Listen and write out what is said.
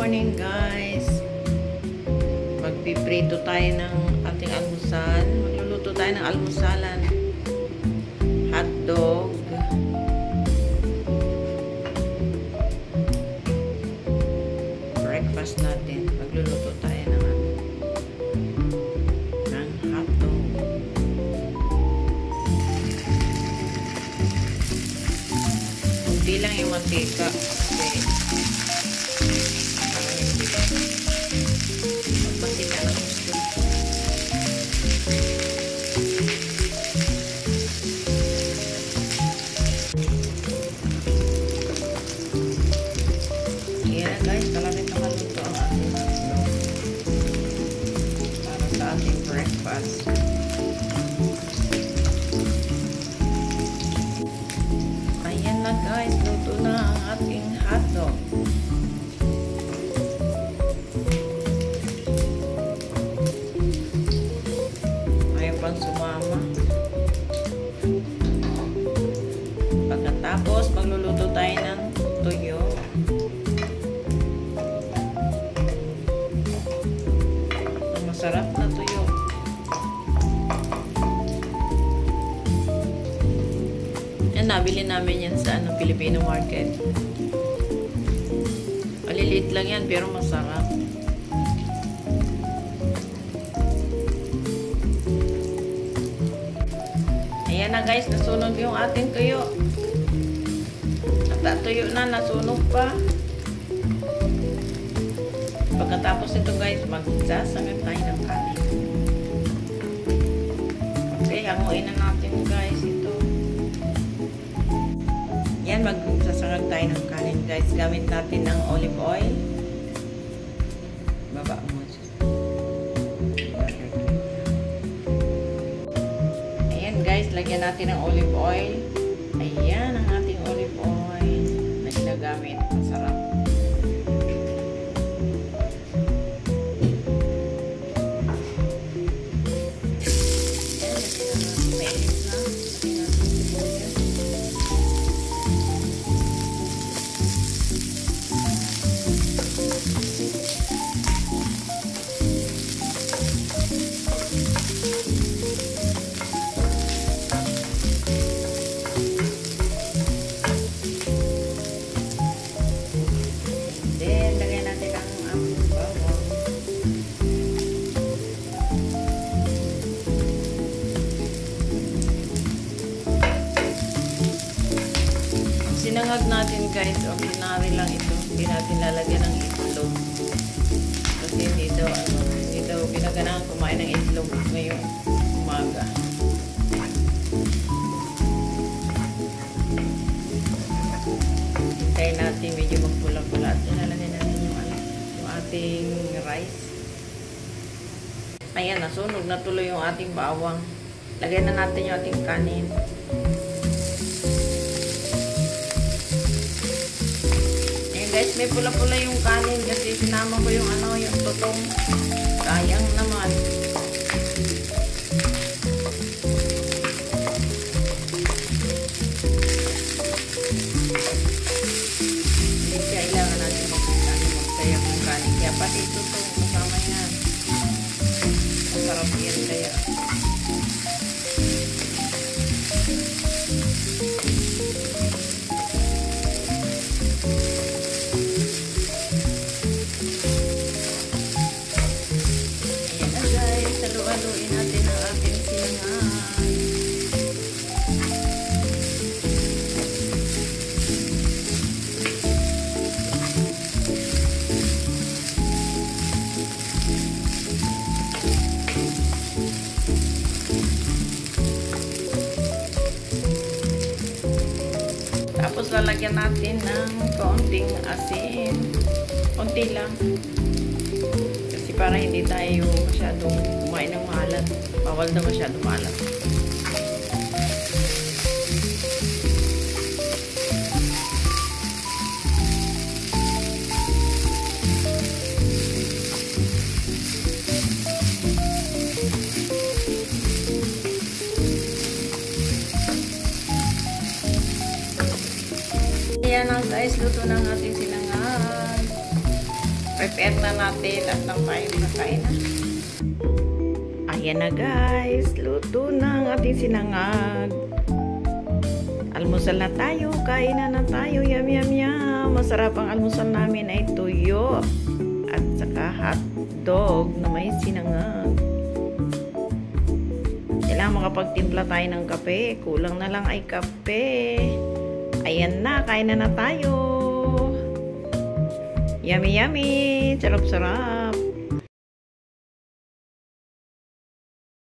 morning guys. Magpiprito tayo ng ating almusal. Magluluto tayo ng almusalan. Hotdog. Breakfast natin. Magluluto tayo ng hotdog. Kunti lang yung mantika. Ayan guys, kalapit na maluto ang ating hotdog para sa ating breakfast. Ayan na guys, luto na ang ating hotdog. Ayaw pang sumama. Pagkatapos, magluluto tayo ng tuyo. Masarap na tuyo. Yan, nabili namin yan sa Filipino market. Maliliit lang yan pero masarap. Ayan na guys, nasunog yung ating tuyo. Tuyo na, nasunog pa. Pagkatapos ito guys, magsasangag tayo ng kanin. Okay, hanguin na natin guys ito. Yan, magsasangag tayo ng kanin guys. Gamit natin ng olive oil. Baba mo. Ayan guys, lagyan natin ng olive oil. Ayan ang ating olive oil na ginagamit. Masarap. Sinangag natin guys, ordinary lang ito. Hindi natin lalagyan ng itlog. Kasi hindi daw pinaganahan kumain ng itlog ngayong umaga. Hintayin natin medyo magpula-pula at nalagyan natin yung ating rice. Ayan, nasunog na tuloy yung ating bawang. Lagyan na natin yung ating kanin. Guys, may pula-pula yung kanin kasi sinama ko yung yung tutong. Sayang naman. Hindi kailangan natin magsayang yung kanin. Kaya pati tutong kasama yan. Masarap yan kaya. Haluin natin ang ating sinangag. Tapos lalagyan natin ng kaunting asin. Konti lang. Kasi para hindi tayo masyadong kumain ng maalat. Bawal na masyadong maalat. Ayan na guys, luto ng ating sinangag. prepare na natin at nang tayo nakain na. Ayan na guys, luto na ang ating sinangag. Almusal na tayo, kain na tayo, yum yum yum. Masarap ang almusal namin ay tuyo at saka hotdog na may sinangag. Kailangan makapagtimpla tayo ng kape, kulang na lang ay kape. Ayan na, kain na tayo. Yummy yummy, sarap sarap.